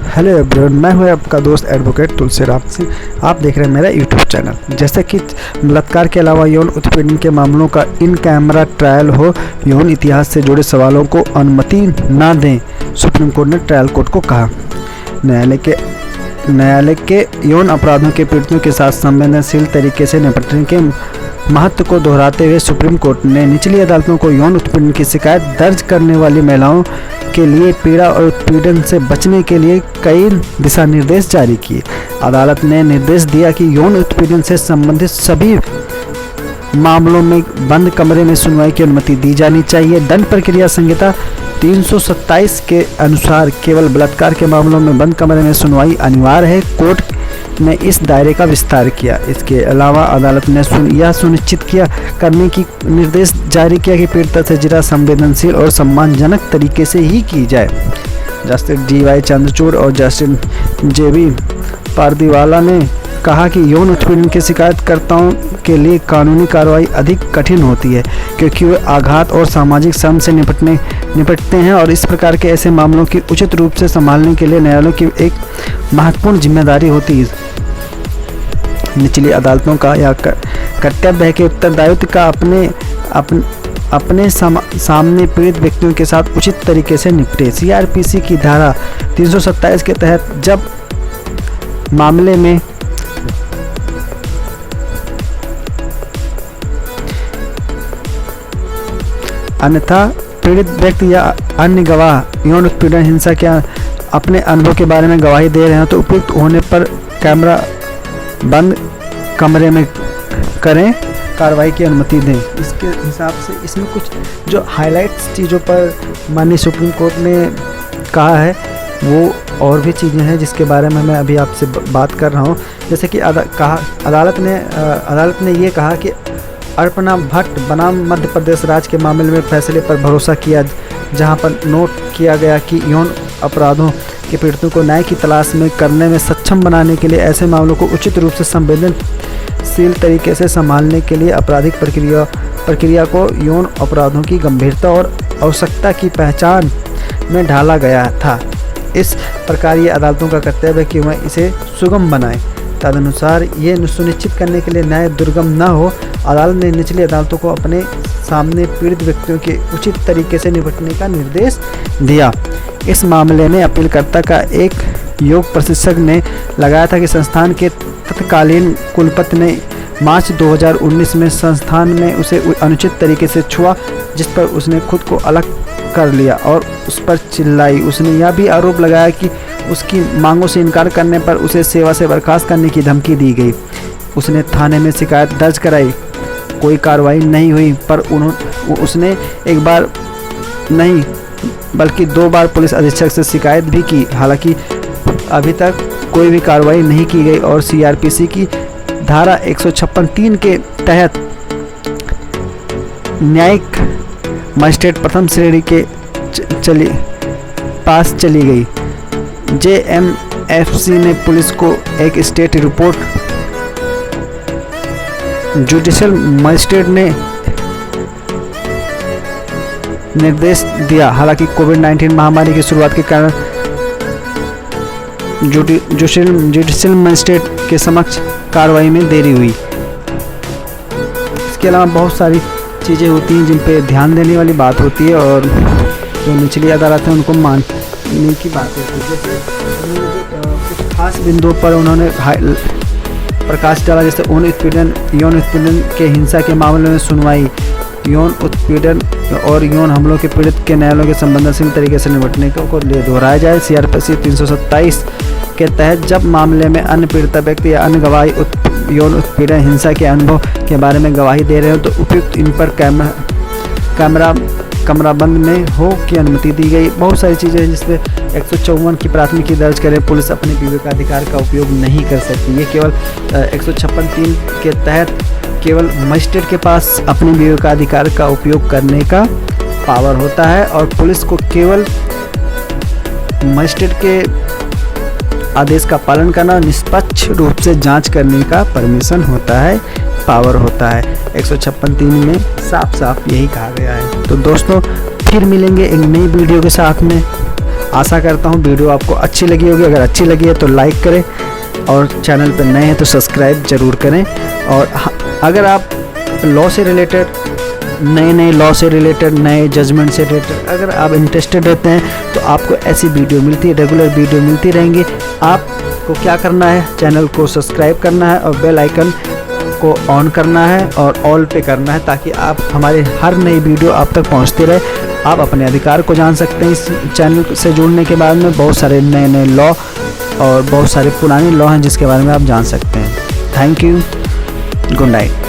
Hello everyone, मैं हूं आपका दोस्त एडवोकेट तुलसीराम सिंह। आप देख रहे हैं मेरा यूट्यूब चैनल। जैसे कि बलात्कार के अलावा यौन उत्पीड़न के मामलों का इन कैमरा ट्रायल हो, यौन इतिहास से जुड़े सवालों को अनुमति न दें, सुप्रीम कोर्ट ने ट्रायल कोर्ट को कहा। न्यायालय के यौन अपराधों के पीड़ितों के साथ संवेदनशील तरीके से निपटने के महत्व को दोहराते हुए सुप्रीम कोर्ट ने निचली अदालतों को यौन उत्पीड़न की शिकायत दर्ज करने वाली महिलाओं के लिए पीड़ा और उत्पीड़न से बचने के लिए कई दिशा निर्देश जारी किए। अदालत ने निर्देश दिया कि यौन उत्पीड़न से संबंधित सभी मामलों में बंद कमरे में सुनवाई की अनुमति दी जानी चाहिए। दंड प्रक्रिया संहिता 327 के अनुसार केवल बलात्कार के मामलों में बंद कमरे में सुनवाई अनिवार्य है। कोर्ट ने इस दायरे का विस्तार किया। इसके अलावा अदालत ने यह सुनिश्चित करने की निर्देश जारी किया कि पीड़िता से जिरह संवेदनशील और सम्मानजनक तरीके से ही की जाए। जस्टिस DY चंद्रचूड़ और जस्टिस JB पारदीवाला ने कहा कि यौन उत्पीड़न के शिकायतकर्ताओं के लिए कानूनी कार्रवाई अधिक कठिन होती है, क्योंकि वे आघात और सामाजिक श्रम से निपटते हैं और इस प्रकार के ऐसे मामलों की उचित रूप से संभालने के लिए न्यायालयों की एक महत्वपूर्ण जिम्मेदारी होती है। निचली अदालतों का यह कर्तव्य है कि उत्तरदायित्व का अपने सामने पीड़ित व्यक्तियों के साथ उचित तरीके से निपटे। CRPC की धारा 327 के तहत जब मामले में अन्यथा पीड़ित व्यक्ति या अन्य गवाह यौन उत्पीड़न हिंसा के अपने अनुभव के बारे में गवाही दे रहे हैं तो उपयुक्त होने पर कैमरा बंद कमरे में करें, कार्रवाई की अनुमति दें। इसके हिसाब से इसमें कुछ जो हाइलाइट्स चीज़ों पर माननीय सुप्रीम कोर्ट ने कहा है वो और भी चीज़ें हैं जिसके बारे में मैं अभी आपसे बात कर रहा हूँ। जैसे कि अदालत ने ये कहा कि अर्पणा भट्ट बनाम मध्य प्रदेश राज्य के मामले में फैसले पर भरोसा किया, जहां पर नोट किया गया कि यौन अपराधों के पीड़ितों को न्याय की तलाश में करने में सक्षम बनाने के लिए ऐसे मामलों को उचित रूप से संवेदनशील तरीके से संभालने के लिए आपराधिक प्रक्रिया को यौन अपराधों की गंभीरता और आवश्यकता की पहचान में ढाला गया था। इस प्रकार ये अदालतों का कर्तव्य है कि वह इसे सुगम बनाएं। तदनुसार ये सुनिश्चित करने के लिए न्याय दुर्गम न हो, अदालत ने निचली अदालतों को अपने सामने पीड़ित व्यक्तियों के उचित तरीके से निपटने का निर्देश दिया। इस मामले में अपीलकर्ता का एक योग प्रशिक्षक ने लगाया था कि संस्थान के तत्कालीन कुलपति ने मार्च 2019 में संस्थान में उसे अनुचित तरीके से छुआ, जिस पर उसने खुद को अलग कर लिया और उस पर चिल्लाई। उसने यह भी आरोप लगाया कि उसकी मांगों से इनकार करने पर उसे सेवा से बर्खास्त करने की धमकी दी गई। उसने थाने में शिकायत दर्ज कराई, कोई कार्रवाई नहीं हुई, पर उसने एक बार नहीं बल्कि 2 बार पुलिस अधीक्षक से शिकायत भी की। हालांकि अभी तक कोई भी कार्रवाई नहीं की गई और CRPC की धारा 156(3) के तहत न्यायिक मजिस्ट्रेट प्रथम श्रेणी के पास चली गई। JMFC ने पुलिस को एक स्टेट रिपोर्ट जुडिशियल मजिस्ट्रेट ने निर्देश दिया। हालांकि कोविड-19 महामारी की शुरुआत के कारण जुडिशियल मजिस्ट्रेट के समक्ष कार्रवाई में देरी हुई। इसके अलावा बहुत सारी चीज़ें होती हैं जिन पे ध्यान देने वाली बात होती है और जो निचली अदालत है उनको मानने की बात होती है। जैसे कुछ खास बिंदुओं पर उन्होंने प्रकाश डाला, जैसे यौन उत्पीड़न के हिंसा के मामले में सुनवाई, यौन उत्पीड़न और यौन हमलों के पीड़ित के न्यायालयों के संवेदनशील तरीके से निपटने को दोहराया जाए। CRPC 327 के तहत जब मामले में अन्य पीड़िता व्यक्ति या अन्य गवाही यौन उत्पीड़न हिंसा के अनुभव के बारे में गवाही दे रहे हो तो उपयुक्त इन पर कमरा बंद में हो की अनुमति दी गई। बहुत सारी चीज़ें हैं जिसमें 154 की प्राथमिकी दर्ज करें, पुलिस अपने विवेकाधिकार का उपयोग नहीं कर सकती। ये केवल 156(3) के तहत केवल मजिस्ट्रेट के पास अपने विवेकाधिकार का उपयोग करने का पावर होता है और पुलिस को केवल मजिस्ट्रेट के आदेश का पालन करना, निष्पक्ष रूप से जांच करने का परमिशन होता है, पावर होता है। 156(3) में साफ साफ यही कहा गया है। तो दोस्तों फिर मिलेंगे एक नई वीडियो के साथ में। आशा करता हूँ वीडियो आपको अच्छी लगी होगी। अगर अच्छी लगी है तो लाइक करें और चैनल पर नए हैं तो सब्सक्राइब ज़रूर करें। और अगर आप लॉ से रिलेटेड नए लॉ से रिलेटेड नए जजमेंट से रिलेटेड अगर आप इंटरेस्टेड रहते हैं तो आपको ऐसी वीडियो मिलती है, रेगुलर वीडियो मिलती रहेंगी। आपको क्या करना है, चैनल को सब्सक्राइब करना है और बेल आइकन को ऑन करना है और ऑल पे करना है, ताकि आप हमारे हर नई वीडियो आप तक पहुंचती रहे। आप अपने अधिकार को जान सकते हैं। इस चैनल से जुड़ने के बाद में बहुत सारे नए लॉ और बहुत सारे पुराने लॉ हैं जिसके बारे में आप जान सकते हैं। Thank you, good night.